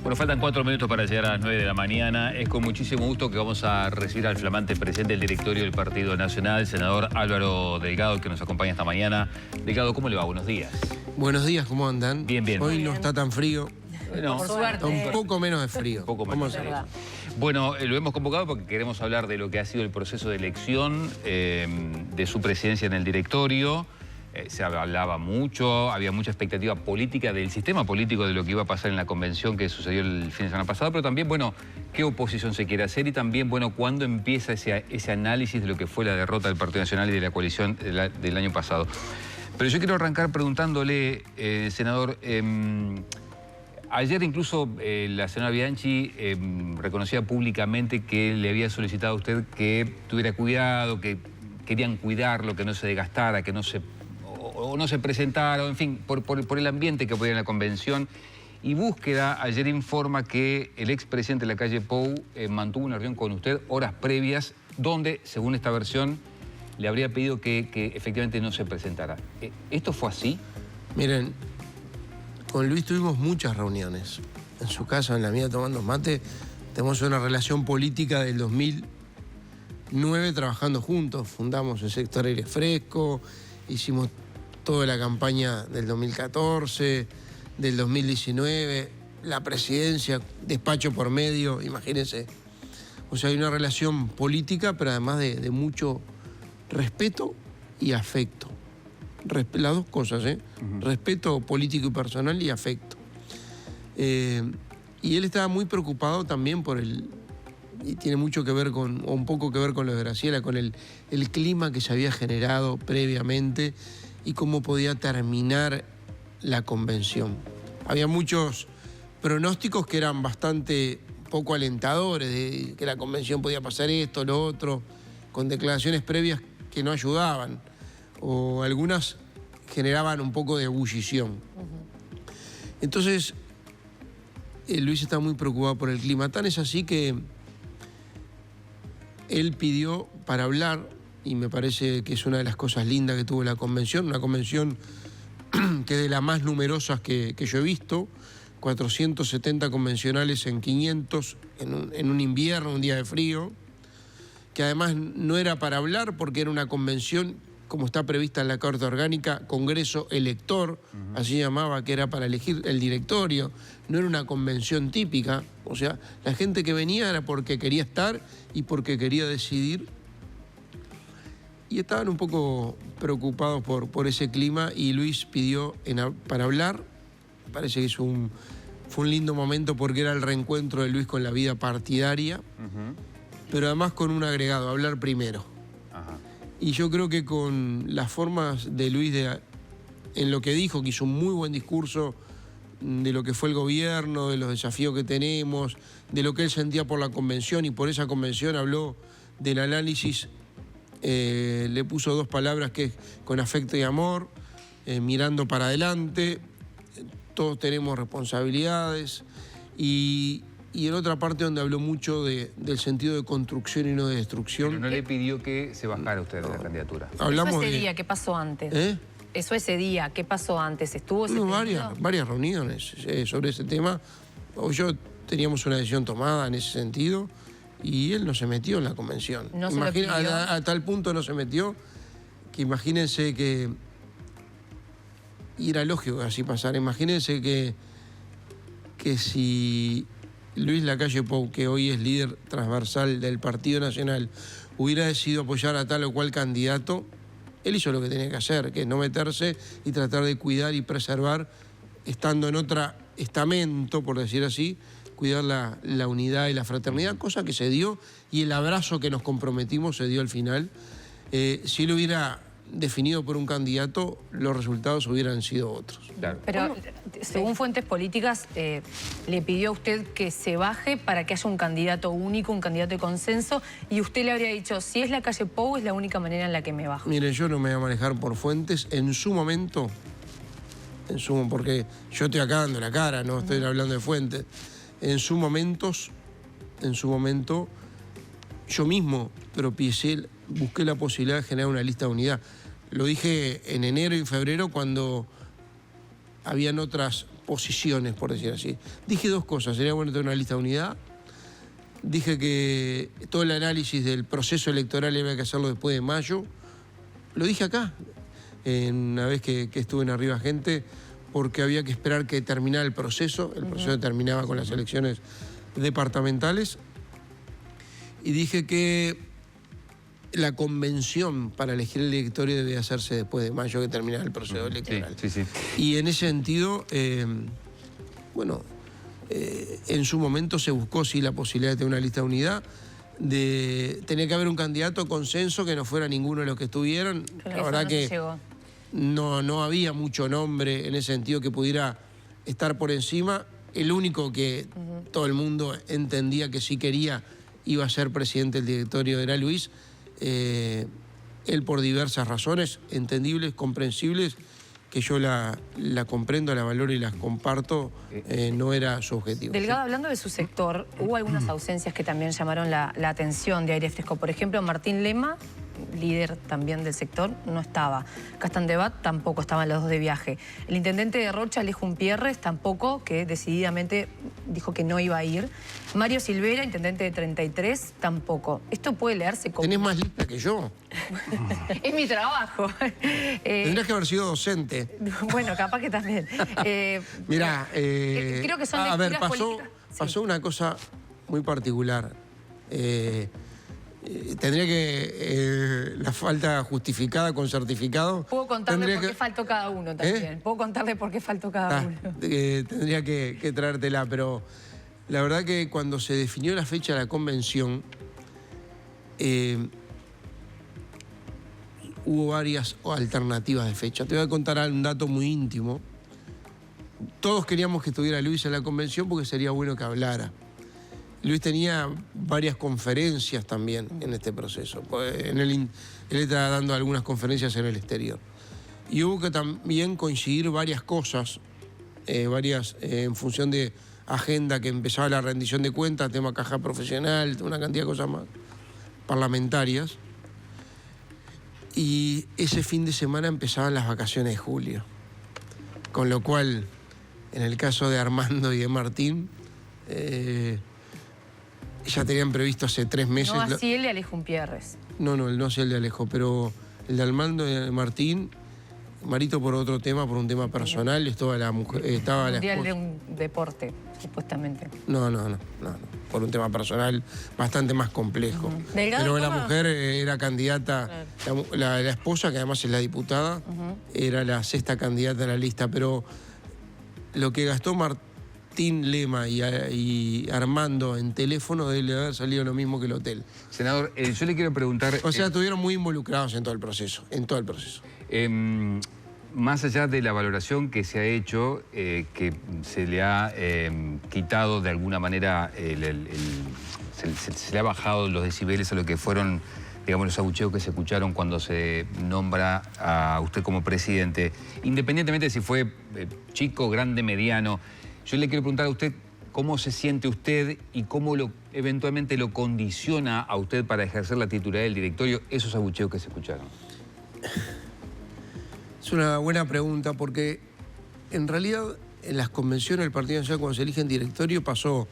Bueno, faltan 4 minutos para llegar a las 9 de la mañana. Es con muchísimo gusto que vamos a recibir al flamante presidente del directorio del Partido Nacional, el senador Álvaro Delgado, que nos acompaña esta mañana. Delgado, ¿cómo le va? Buenos días. Buenos días, ¿cómo andan? Bien, bien. Hoy no está tan frío. No, Por suerte. Un poco menos de frío. Un poco menos de frío. Bueno, lo hemos convocado porque queremos hablar de lo que ha sido el proceso de elección de su presidencia en el directorio. Se hablaba mucho, había mucha expectativa política del sistema político de lo que iba a pasar en la convención que sucedió el fin de semana pasado, pero también, bueno, qué oposición se quiere hacer y también, bueno, cuándo empieza ese análisis de lo que fue la derrota del Partido Nacional y de la coalición del año pasado. Pero yo quiero arrancar preguntándole, senador, ayer incluso la senadora Bianchi reconocía públicamente que le había solicitado a usted que tuviera cuidado, que querían cuidarlo, que no se desgastara, que no se presentara, o en fin, por el ambiente que podía en la convención. Y Búsqueda ayer informa que el expresidente Lacalle Pou mantuvo una reunión con usted horas previas, donde, según esta versión, le habría pedido que efectivamente no se presentara. ¿Esto fue así? Miren, con Luis tuvimos muchas reuniones. En su casa, en la mía, tomando mate. Tenemos una relación política del 2009 trabajando juntos. Fundamos el sector Aire Fresco, hicimos toda la campaña del 2014, del 2019, la presidencia, despacho por medio, imagínense. O sea, hay una relación política, pero además de mucho respeto y afecto. Las dos cosas, ¿eh? Respeto político y personal y afecto. Y él estaba muy preocupado también por y tiene mucho que ver con, o un poco que ver con lo de Graciela, con el clima que se había generado previamente y cómo podía terminar la convención. Había muchos pronósticos que eran bastante poco alentadores, de que la convención podía pasar esto, lo otro, con declaraciones previas que no ayudaban, o algunas generaban un poco de ebullición. Entonces, Luis está muy preocupado por el clima. Tan es así que él pidió para hablar, y me parece que es una de las cosas lindas que tuvo la convención, una convención que es de las más numerosas que yo he visto, 470 convencionales en 500, en un invierno, un día de frío, que además no era para hablar porque era una convención, como está prevista en la Carta Orgánica, Congreso Elector, así llamaba, que era para elegir el directorio, no era una convención típica, o sea, la gente que venía era porque quería estar y porque quería decidir, y estaban un poco preocupados por ese clima, y Luis pidió para hablar. Parece que fue un lindo momento porque era el reencuentro de Luis con la vida partidaria, pero además con un agregado, hablar primero. Y yo creo que con las formas de Luis en lo que dijo, que hizo un muy buen discurso de lo que fue el gobierno, de los desafíos que tenemos, de lo que él sentía por la convención, y por esa convención habló del análisis, le puso dos palabras que es con afecto y amor, mirando para adelante, todos tenemos responsabilidades, y en otra parte donde habló mucho del sentido de construcción y no de destrucción. Pero no le pidió que se bajara usted de la candidatura. Hablamos Eso ese día, ¿qué pasó antes? Eso ese día, ¿qué pasó antes? ¿Estuvo ese varias reuniones sobre ese tema. Yo teníamos una decisión tomada en ese sentido y él no se metió en la convención. No se lo pidió. A tal punto no se metió que imagínense que... Y era lógico que así pasara. Imagínense que si Luis Lacalle Pou, que hoy es líder transversal del Partido Nacional, hubiera decidido apoyar a tal o cual candidato, él hizo lo que tenía que hacer, que es no meterse y tratar de cuidar y preservar, estando en otro estamento, por decir así, cuidar la unidad y la fraternidad, cosa que se dio, y el abrazo que nos comprometimos se dio al final. Si él hubiera definido por un candidato, los resultados hubieran sido otros. Claro. Pero según fuentes políticas, le pidió a usted que se baje para que haya un candidato único, un candidato de consenso, y usted le habría dicho, si es Lacalle Pou, es la única manera en la que me bajo. Mire, yo no me voy a manejar por fuentes. En su momento, porque yo estoy acá dando la cara, no estoy hablando de fuentes. En su momento, yo mismo busqué la posibilidad de generar una lista de unidad. Lo dije en enero y en febrero cuando habían otras posiciones, por decir así. Dije dos cosas: sería bueno tener una lista de unidad. Dije que todo el análisis del proceso electoral había que hacerlo después de mayo. Lo dije acá, una vez que estuve en Arriba Gente, porque había que esperar que terminara el proceso. El proceso terminaba con las elecciones departamentales. Y dije que la convención para elegir el directorio debía hacerse después de mayo, que terminara el proceso electoral. Sí. Y en ese sentido, en su momento se buscó sí la posibilidad de tener una lista de unidad, tenía que haber un candidato a consenso que no fuera ninguno de los que estuvieron. Pero la verdad no que llegó. no había mucho nombre en ese sentido que pudiera estar por encima. El único que todo el mundo entendía que sí quería iba a ser presidente del directorio era Luis. Él, por diversas razones entendibles, comprensibles, que yo la comprendo, la valoro y las comparto, no era su objetivo. Delgado, hablando de su sector, hubo algunas ausencias que también llamaron la atención de Aire Fresco. Por ejemplo, Martín Lema, líder también del sector, no estaba. Castandebat tampoco, estaban los dos de viaje. El intendente de Rocha, Alejo Umpierres, tampoco, que decididamente dijo que no iba a ir. Mario Silvera, intendente de 33, tampoco. Esto puede leerse como... Tenés más lista que yo. Es mi trabajo. Tendrías que haber sido docente. Bueno, capaz que también. Mirá, creo que son a ver, lecturas políticas. pasó una cosa muy particular. Tendría que la falta justificada con certificado. Puedo contarle por qué faltó cada uno también. Puedo contarle por qué faltó cada uno. Tendría que traértela, pero la verdad que cuando se definió la fecha de la convención, hubo varias alternativas de fecha. Te voy a contar un dato muy íntimo. Todos queríamos que estuviera Luis en la convención porque sería bueno que hablara. Luis tenía varias conferencias también en este proceso. Él estaba dando algunas conferencias en el exterior. Y hubo que también coincidir varias cosas, en función de agenda, que empezaba la rendición de cuentas, tema caja profesional, una cantidad de cosas más parlamentarias. Y ese fin de semana empezaban las vacaciones de julio. Con lo cual, en el caso de Armando y de Martín, ya tenían previsto hace 3 meses... No así el de Alejo Umpierres. No, no sé el de Alejo, pero el de Armando y de Martín, Marito por otro tema, por un tema personal, estaba la mujer... Estaba la Mundial esposa. de un deporte, supuestamente. No, por un tema personal bastante más complejo. Delgado, Pero la ¿cómo? mujer era candidata, la esposa, que además es la diputada, era la 6ª candidata en la lista, pero lo que gastó Martín Lema y Armando en teléfono debe haber salido lo mismo que el hotel. Senador, yo le quiero preguntar... O sea, estuvieron muy involucrados en todo el proceso, Más allá de la valoración que se ha hecho, que se le ha quitado de alguna manera, se le ha bajado los decibeles a lo que fueron, digamos, los abucheos que se escucharon cuando se nombra a usted como presidente, independientemente de si fue chico, grande, mediano, yo le quiero preguntar a usted cómo se siente usted y cómo eventualmente lo condiciona a usted para ejercer la titularidad del directorio esos abucheos que se escucharon. Es una buena pregunta porque en realidad en las convenciones del Partido Nacional, cuando se elige en directorio, pasó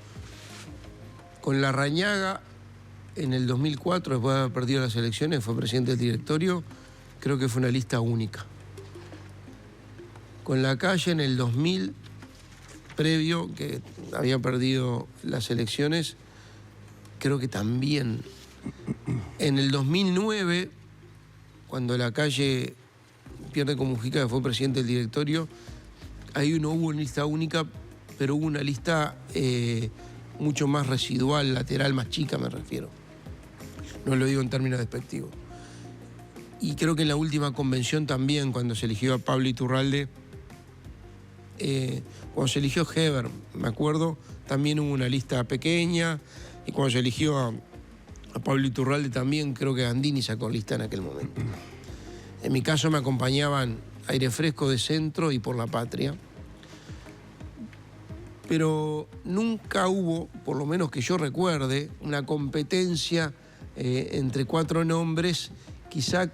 con Larrañaga en el 2004, después de haber perdido las elecciones, fue presidente del directorio, creo que fue una lista única. Con Lacalle en el 2000, previo, que había perdido las elecciones, creo que también. En el 2009, cuando Lacalle pierde con Mujica, que fue presidente del directorio, ahí no hubo una lista única, pero hubo una lista mucho más residual, lateral, más chica, me refiero. No lo digo en términos despectivos. Y creo que en la última convención también, cuando se eligió a Pablo Iturralde, cuando se eligió Heber, me acuerdo, también hubo una lista pequeña, y cuando se eligió a Pablo Iturralde también, creo que Gandini sacó lista en aquel momento. En mi caso me acompañaban Aire Fresco de Centro y Por la Patria. Pero nunca hubo, por lo menos que yo recuerde, una competencia entre 4 nombres, quizá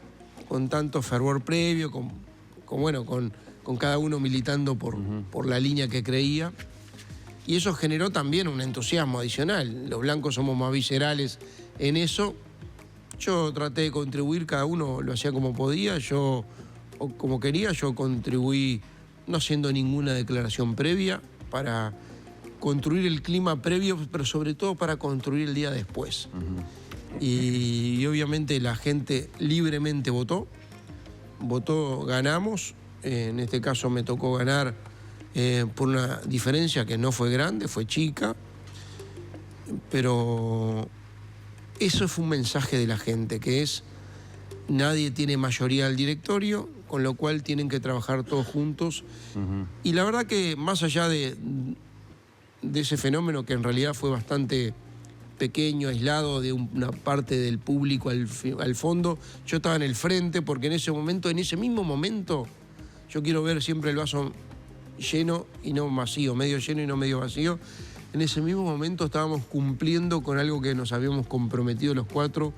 con tanto fervor previo, con con cada uno militando por la línea que creía. Y eso generó también un entusiasmo adicional. Los blancos somos más viscerales en eso. Yo traté de contribuir, cada uno lo hacía como podía, yo o como quería, yo contribuí no haciendo ninguna declaración previa para construir el clima previo, pero sobre todo para construir el día después. Y obviamente la gente libremente votó, ganamos. En este caso me tocó ganar por una diferencia que no fue grande, fue chica, pero eso fue un mensaje de la gente, que es: nadie tiene mayoría del directorio, con lo cual tienen que trabajar todos juntos. Y la verdad que más allá de ese fenómeno, que en realidad fue bastante pequeño, aislado de una parte del público al fondo, yo estaba en el frente, porque en ese mismo momento, yo quiero ver siempre el vaso lleno y no vacío, medio lleno y no medio vacío. En ese mismo momento estábamos cumpliendo con algo que nos habíamos comprometido los cuatro,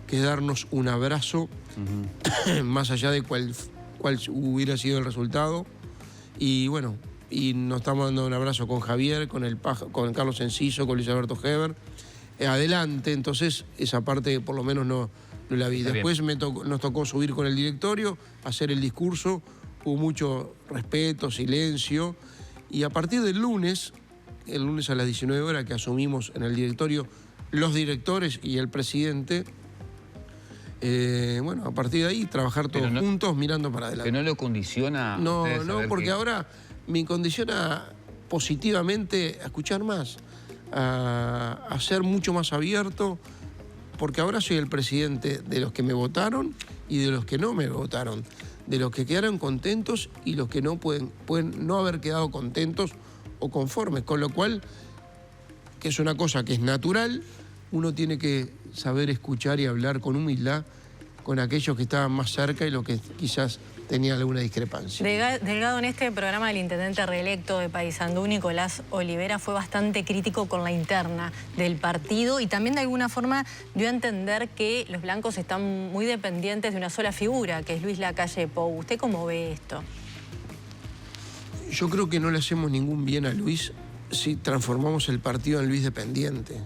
que es darnos un abrazo, más allá de cuál hubiera sido el resultado. Y bueno, y nos estamos dando un abrazo con Javier, con Carlos Enciso, con Luis Alberto Heber. Adelante, entonces esa parte por lo menos no la vi. Después nos tocó subir con el directorio, hacer el discurso, hubo mucho respeto, silencio, y a partir del lunes a las 19 horas que asumimos en el directorio los directores y el presidente, bueno, a partir de ahí trabajar todos juntos mirando para adelante. ¿Que no lo condiciona? No, porque ahora me condiciona positivamente a escuchar más, a ser mucho más abierto, porque ahora soy el presidente de los que me votaron y de los que no me votaron, de los que quedaron contentos y los que no pueden no haber quedado contentos o conformes, con lo cual, que es una cosa que es natural, uno tiene que saber escuchar y hablar con humildad con aquellos que estaban más cerca y los que quizás tenían alguna discrepancia. Delgado, en este programa del intendente reelecto de Paysandú, Nicolás Olivera, fue bastante crítico con la interna del partido y también de alguna forma dio a entender que los blancos están muy dependientes de una sola figura, que es Luis Lacalle Pou. ¿Usted cómo ve esto? Yo creo que no le hacemos ningún bien a Luis si transformamos el partido en Luis dependiente.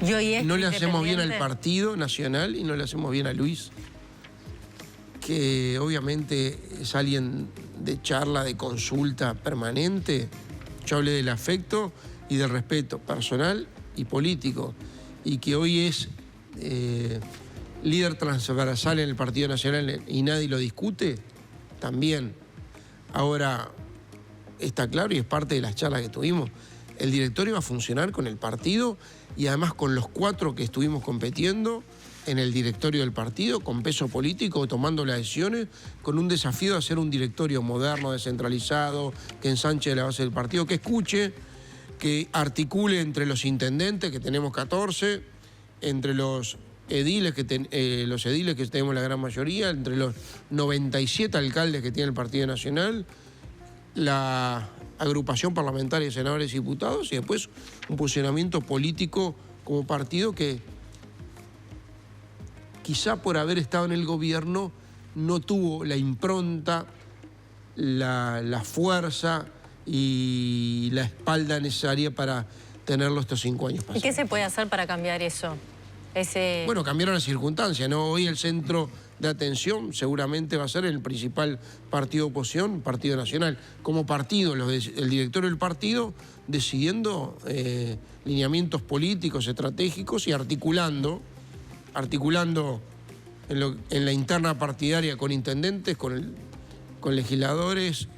No le hacemos bien al Partido Nacional y no le hacemos bien a Luis, que obviamente es alguien de charla, de consulta permanente. Yo hablé del afecto y del respeto personal y político, y que hoy es líder transversal en el Partido Nacional y nadie lo discute, también. Ahora, está claro y es parte de las charlas que tuvimos, el directorio va a funcionar con el partido y además con los cuatro que estuvimos compitiendo en el directorio del partido, con peso político, tomando las decisiones, con un desafío de hacer un directorio moderno, descentralizado, que ensanche la base del partido, que escuche, que articule entre los intendentes, que tenemos 14, entre los ediles que tenemos la gran mayoría, entre los 97 alcaldes que tiene el Partido Nacional, la agrupación parlamentaria de senadores y diputados, y después un posicionamiento político como partido que quizá por haber estado en el gobierno no tuvo la impronta, la fuerza y la espalda necesaria para tenerlo estos 5 años pasados. ¿Y qué se puede hacer para cambiar eso? Bueno, cambiaron las circunstancias, ¿no? Hoy el centro de atención seguramente va a ser el principal partido de oposición, Partido Nacional. Como partido, el directorio del partido decidiendo lineamientos políticos, estratégicos y articulando en la interna partidaria con intendentes, con legisladores,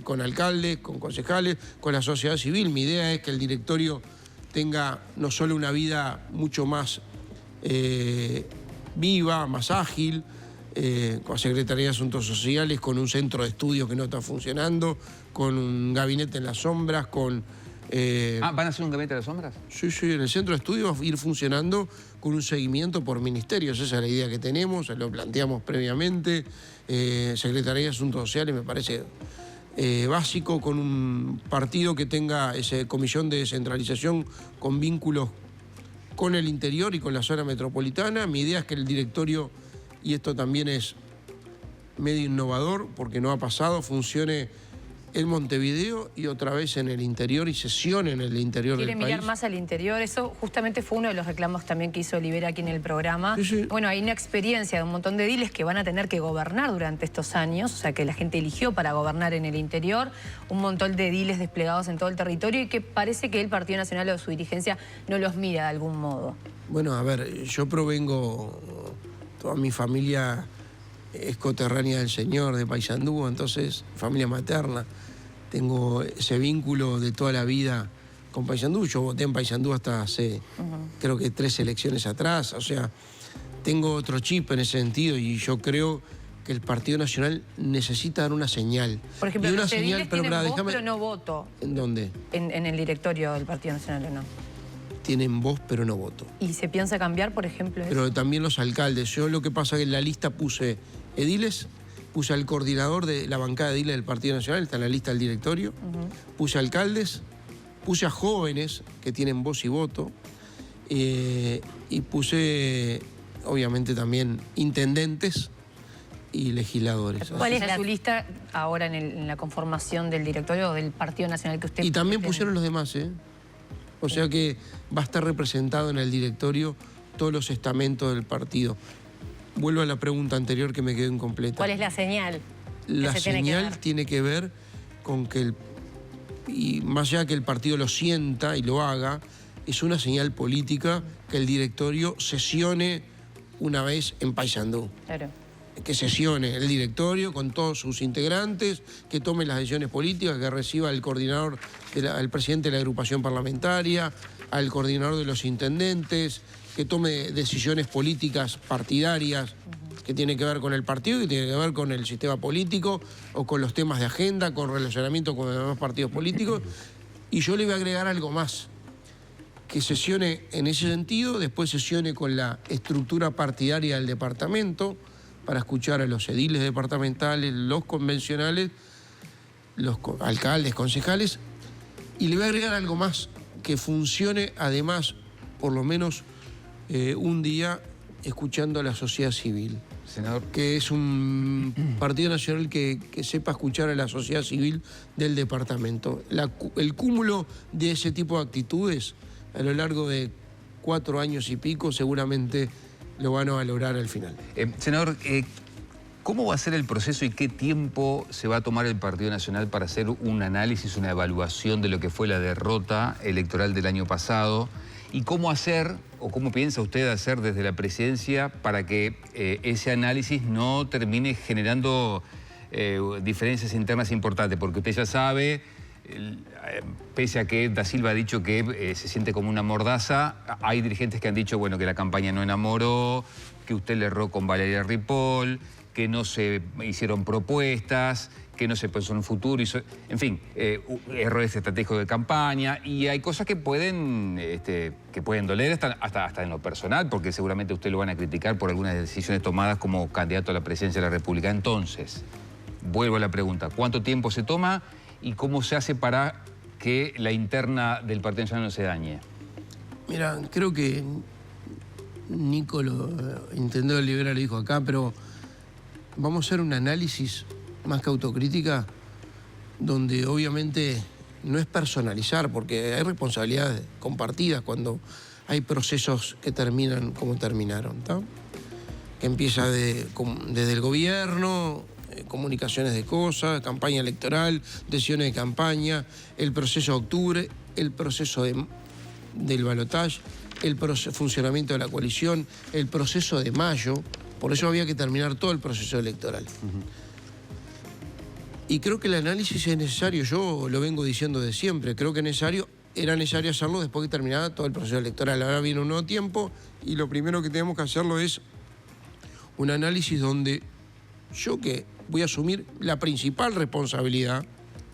con alcaldes, con concejales, con la sociedad civil. Mi idea es que el directorio tenga no solo una vida mucho más viva, más ágil, con la Secretaría de Asuntos Sociales, con un centro de estudios que no está funcionando, con un gabinete en las sombras, con... ¿van a hacer un gabinete en las sombras? Sí, en el centro de estudios va a ir funcionando con un seguimiento por ministerios. Esa es la idea que tenemos, lo planteamos previamente. Secretaría de Asuntos Sociales me parece básico, con un partido que tenga esa comisión de descentralización con vínculos con el interior y con la zona metropolitana. Mi idea es que el directorio, y esto también es medio innovador, porque no ha pasado, funcione en Montevideo y otra vez en el interior y sesione en el interior del país. Quiere mirar más al interior. Eso justamente fue uno de los reclamos también que hizo Olivera aquí en el programa. Sí, sí. Bueno, hay una experiencia de un montón de ediles que van a tener que gobernar durante estos años, o sea, que la gente eligió para gobernar en el interior, un montón de ediles desplegados en todo el territorio y que parece que el Partido Nacional o su dirigencia no los mira de algún modo. Bueno, a ver, yo provengo, toda mi familia es coterránea del Señor, de Paysandú, entonces, familia materna. Tengo ese vínculo de toda la vida con Paysandú. Yo voté en Paysandú hasta hace, creo que 3 elecciones atrás. O sea, tengo otro chip en ese sentido y yo creo que el Partido Nacional necesita dar una señal. Por ejemplo, y una los ediles tienen voz, déjame... pero no voto. ¿En dónde? En el directorio del Partido Nacional, ¿o no? Tienen voz, pero no voto. ¿Y se piensa cambiar, por ejemplo, eso? Pero también los alcaldes. Yo lo que pasa es que en la lista puse ediles, puse al coordinador de la bancada de ediles del Partido Nacional, está en la lista del directorio, puse alcaldes, puse a jóvenes que tienen voz y voto, y puse, obviamente, también intendentes y legisladores. ¿Cuál es su lista ahora en la conformación del directorio del Partido Nacional que usted... Y también pusieron los demás, ¿eh? O sea que va a estar representado en el directorio todos los estamentos del partido. Vuelvo a la pregunta anterior que me quedó incompleta. ¿Cuál es la señal? La señal tiene que ver con que, y más allá que el partido lo sienta y lo haga, es una señal política que el directorio sesione una vez en Paysandú. Claro. Que sesione el directorio con todos sus integrantes, que tome las decisiones políticas, que reciba al coordinador, al presidente de la agrupación parlamentaria, al coordinador de los intendentes, que tome decisiones políticas partidarias que tienen que ver con el partido, que tienen que ver con el sistema político o con los temas de agenda, con relacionamiento con los demás partidos políticos. Y yo le voy a agregar algo más, que sesione en ese sentido, después sesione con la estructura partidaria del departamento, para escuchar a los ediles departamentales, los convencionales, los alcaldes, concejales, y le voy a agregar algo más, que funcione además, por lo menos un día, escuchando a la sociedad civil. Senador. Que es un Partido Nacional que sepa escuchar a la sociedad civil del departamento. El cúmulo de ese tipo de actitudes a lo largo de 4 años y pico seguramente lo van a valorar al final. Senador, ¿cómo va a ser el proceso y qué tiempo se va a tomar el Partido Nacional para hacer un análisis, una evaluación de lo que fue la derrota electoral del año pasado? ¿Y cómo hacer, o cómo piensa usted hacer desde la presidencia para que ese análisis no termine generando diferencias internas importantes? Porque usted ya sabe, pese a que Da Silva ha dicho que se siente como una mordaza, hay dirigentes que han dicho, bueno, que la campaña no enamoró, que usted le erró con Valeria Ripoll, que no se hicieron propuestas, que no se pensó en un futuro, en fin, errores estratégicos de campaña, y hay cosas que pueden doler hasta en lo personal, porque seguramente usted lo van a criticar por algunas decisiones tomadas como candidato a la presidencia de la República. Entonces, vuelvo a la pregunta, ¿cuánto tiempo se toma y cómo se hace para que la interna del Partido Nacional no se dañe? Mira, creo que Nico, intendente Olivera, lo dijo acá, pero vamos a hacer un análisis más que autocrítica, donde obviamente no es personalizar, porque hay responsabilidades compartidas cuando hay procesos que terminan como terminaron, ¿tá? Que empieza desde el gobierno, comunicaciones de cosas, campaña electoral, decisiones de campaña, el proceso de octubre, el proceso del balotaje, el funcionamiento de la coalición, el proceso de mayo. Por eso había que terminar todo el proceso electoral. Y creo que el análisis es necesario, yo lo vengo diciendo de siempre, creo que era necesario hacerlo después que terminara todo el proceso electoral. Ahora viene un nuevo tiempo y lo primero que tenemos que hacerlo es un análisis donde yo, que voy a asumir la principal responsabilidad,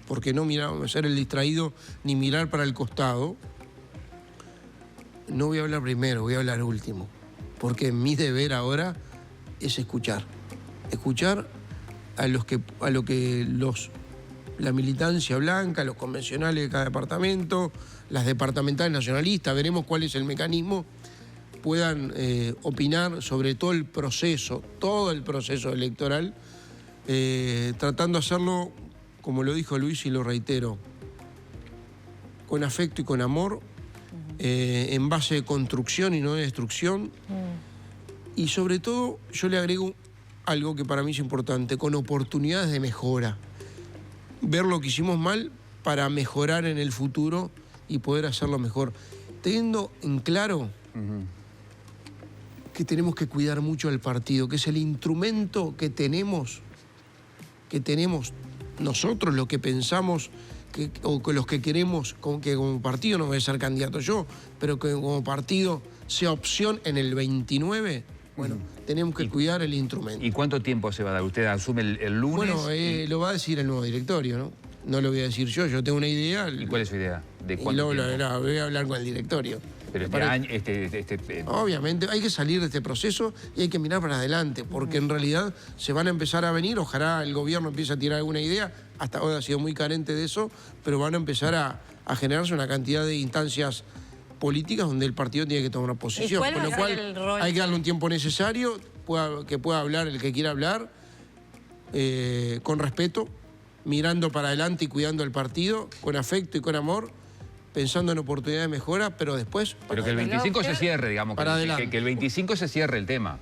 porque no ser el distraído ni mirar para el costado, no voy a hablar primero, voy a hablar último, porque mi deber ahora es escuchar a lo que la militancia blanca, los convencionales de cada departamento, las departamentales nacionalistas, veremos cuál es el mecanismo, puedan opinar sobre todo el proceso electoral, tratando de hacerlo, como lo dijo Luis y lo reitero, con afecto y con amor, en base de construcción y no de destrucción. Y sobre todo, yo le agrego algo que para mí es importante, con oportunidades de mejora. Ver lo que hicimos mal para mejorar en el futuro y poder hacerlo mejor. Teniendo en claro que tenemos que cuidar mucho al partido, que es el instrumento que tenemos nosotros, lo que pensamos o que los que queremos, que como partido, no voy a ser candidato yo, pero que como partido sea opción en el 29, bueno, tenemos que cuidar el instrumento. ¿Y cuánto tiempo se va a dar? ¿Usted asume el lunes? Bueno, lo va a decir el nuevo directorio, ¿no? No lo voy a decir yo tengo una idea. ¿Y cuál es su idea? ¿De cuánto y luego tiempo? voy a hablar con el directorio. Pero Obviamente hay que salir de este proceso y hay que mirar para adelante, porque en realidad se van a empezar a venir, ojalá el gobierno empiece a tirar alguna idea, hasta ahora ha sido muy carente de eso, pero van a empezar a generarse una cantidad de instancias políticas donde el partido tiene que tomar una posición. ¿Cuál va Con lo a cual ser el rol? hay que darle un tiempo necesario, que pueda hablar el que quiera hablar, con respeto, mirando para adelante y cuidando el partido, con afecto y con amor, pensando en oportunidades de mejora, pero después... Pero que el 25 se cierre, digamos, para adelante. Que el 25 se cierre el tema.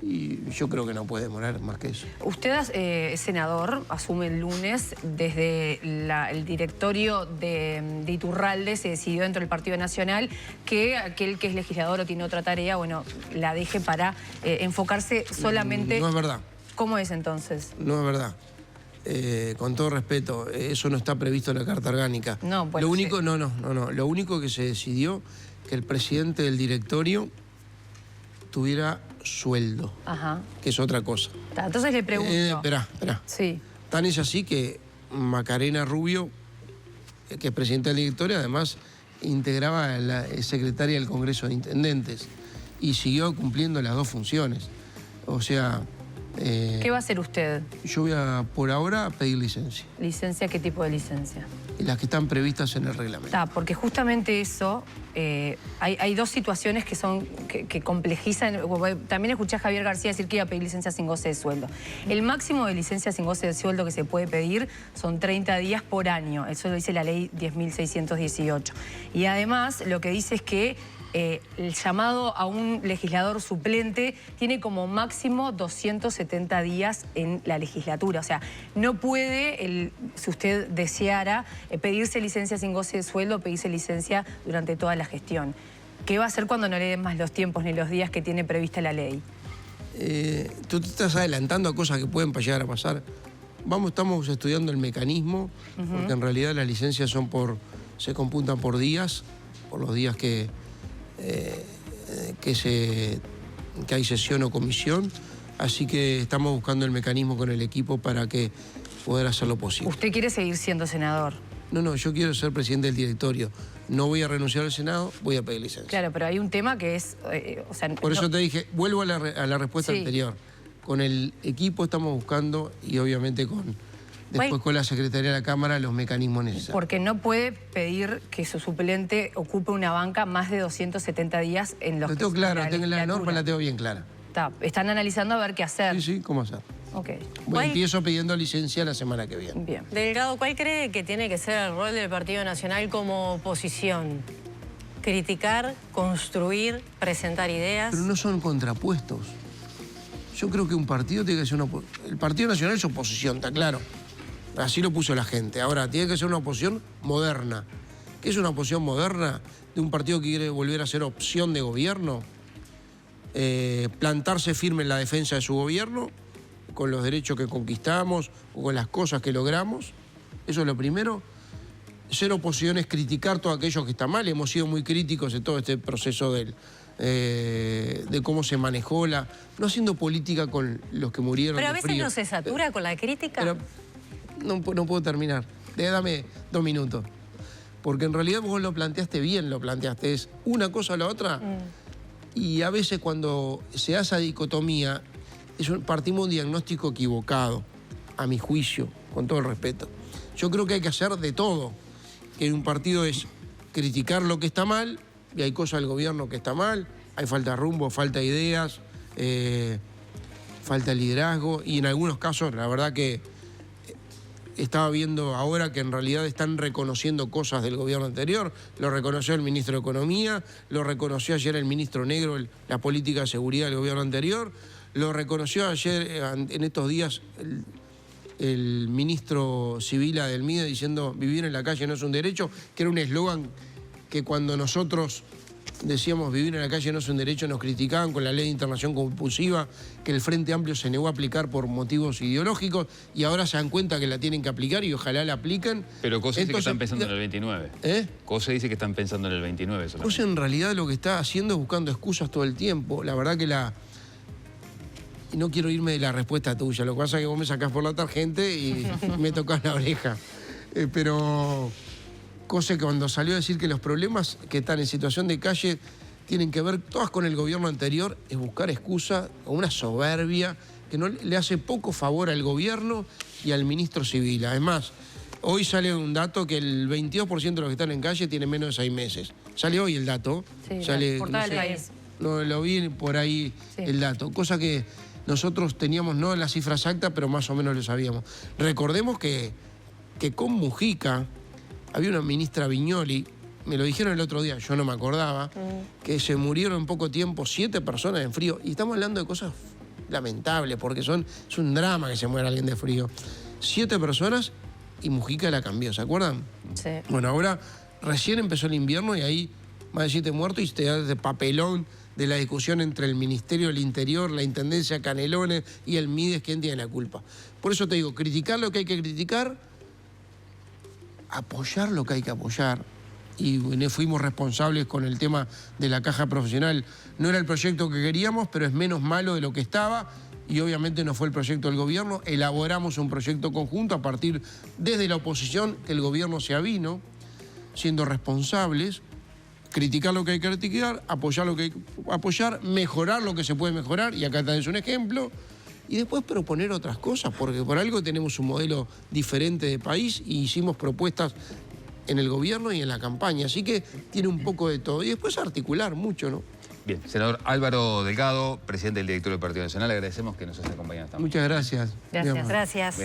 Y yo creo que no puede demorar más que eso. Usted es senador, asume el lunes, desde el directorio de Iturralde se decidió dentro del Partido Nacional que aquel que es legislador o tiene otra tarea, bueno, la deje para enfocarse solamente... No es verdad. ¿Cómo es entonces? No es verdad. Con todo respeto, eso no está previsto en la Carta Orgánica. No, bueno, lo único, sí. no. Lo único que se decidió que el presidente del directorio tuviera sueldo, que es otra cosa. Entonces le pregunto... Esperá. Sí. Tan es así que Macarena Rubio, que es presidenta del directorio, además integraba la secretaria del Congreso de Intendentes y siguió cumpliendo las dos funciones. O sea... ¿Qué va a hacer usted? Yo voy a, por ahora, pedir licencia. ¿Licencia? ¿Qué tipo de licencia? Las que están previstas en el reglamento. Porque justamente eso, hay dos situaciones que complejizan. También escuché a Javier García decir que iba a pedir licencia sin goce de sueldo. El máximo de licencia sin goce de sueldo que se puede pedir son 30 días por año. Eso lo dice la ley 10.618. Y además lo que dice es que el llamado a un legislador suplente tiene como máximo 270 días en la legislatura. O sea, no puede, si usted deseara, pedirse licencia sin goce de sueldo, pedirse licencia durante toda la gestión. ¿Qué va a hacer cuando no le den más los tiempos ni los días que tiene prevista la ley? Tú te estás adelantando a cosas que pueden llegar a pasar. Estamos estudiando el mecanismo, porque en realidad las licencias se computan por días, por los días que hay sesión o comisión, así que estamos buscando el mecanismo con el equipo para que poder hacer lo posible. ¿Usted quiere seguir siendo senador? No, yo quiero ser presidente del directorio. No voy a renunciar al Senado, voy a pedir licencia. Claro, pero hay un tema que es... Por eso te dije, vuelvo a la respuesta anterior. Con el equipo estamos buscando y obviamente después con la Secretaría de la Cámara los mecanismos necesarios. Porque no puede pedir que su suplente ocupe una banca más de 270 días en los... Lo tengo claro, la norma la tengo bien clara. Están analizando a ver qué hacer. Sí, cómo hacer. Ok. Bueno, empiezo pidiendo licencia la semana que viene. Bien. Delgado, ¿cuál cree que tiene que ser el rol del Partido Nacional como oposición? Criticar, construir, presentar ideas. Pero no son contrapuestos. Yo creo que un partido tiene que ser el Partido Nacional es oposición, está claro. Así lo puso la gente. Ahora, tiene que ser una oposición moderna. ¿Qué es una oposición moderna? De un partido que quiere volver a ser opción de gobierno, plantarse firme en la defensa de su gobierno, con los derechos que conquistamos o con las cosas que logramos. Eso es lo primero. Ser oposición es criticar todo aquello que está mal. Hemos sido muy críticos en todo este proceso de cómo se manejó no haciendo política con los que murieron. Pero a veces no se satura con la crítica. Pero no puedo terminar. Dame 2 minutos. Porque en realidad vos lo planteaste bien, es una cosa o la otra. Y a veces cuando se hace esa dicotomía, partimos de un diagnóstico equivocado, a mi juicio, con todo el respeto. Yo creo que hay que hacer de todo. Que un partido es criticar lo que está mal, y hay cosas del gobierno que está mal, hay falta de rumbo, falta de ideas, falta liderazgo y en algunos casos, la verdad que estaba viendo ahora que en realidad están reconociendo cosas del gobierno anterior. Lo reconoció el ministro de Economía, lo reconoció ayer el ministro Negro, la política de seguridad del gobierno anterior, lo reconoció ayer, en estos días, el ministro Sibila del MIDE diciendo vivir en la calle no es un derecho, que era un eslogan que cuando nosotros decíamos vivir en la calle no es un derecho, nos criticaban con la ley de internación compulsiva que el Frente Amplio se negó a aplicar por motivos ideológicos y ahora se dan cuenta que la tienen que aplicar y ojalá la apliquen. Pero Cose dice que están pensando en el 29. Cose dice que están pensando en el 29 solamente. Cose en realidad lo que está haciendo es buscando excusas todo el tiempo. La verdad que y no quiero irme de la respuesta tuya, lo que pasa es que vos me sacás por la tarjeta y me tocás la oreja. Pero Cose que cuando salió a decir que los problemas que están en situación de calle tienen que ver todas con el gobierno anterior, es buscar excusa o una soberbia que no le hace poco favor al gobierno y al ministro Sibila. Además, hoy sale un dato que el 22% de los que están en calle tienen menos de 6 meses. Sale hoy el dato. Sí, sale, portada del país. Lo vi por ahí el dato. Cosa que nosotros teníamos no la cifra exacta, pero más o menos lo sabíamos. Recordemos que con Mujica había una ministra Viñoli, me lo dijeron el otro día, yo no me acordaba, que se murieron en poco tiempo 7 personas en frío. Y estamos hablando de cosas lamentables, porque es un drama que se muera alguien de frío. 7 personas y Mujica la cambió, ¿se acuerdan? Sí. Bueno, ahora recién empezó el invierno y ahí más de 7 muertos y te da ese papelón de la discusión entre el Ministerio del Interior, la Intendencia Canelones y el MIDES, ¿quién tiene la culpa? Por eso te digo, criticar lo que hay que criticar, apoyar lo que hay que apoyar. Y fuimos responsables con el tema de la caja profesional. No era el proyecto que queríamos, pero es menos malo de lo que estaba. Y obviamente no fue el proyecto del gobierno. Elaboramos un proyecto conjunto a partir desde la oposición, que el gobierno se avino, siendo responsables. Criticar lo que hay que criticar, apoyar lo que hay que apoyar, mejorar lo que se puede mejorar, y acá tenés un ejemplo, y después proponer otras cosas, porque por algo tenemos un modelo diferente de país y hicimos propuestas en el gobierno y en la campaña, así que tiene un poco de todo. Y después articular mucho, ¿no? Bien, senador Álvaro Delgado, presidente del directorio del Partido Nacional, le agradecemos que nos haya acompañado esta mañana. Muchas gracias. Gracias. Gracias.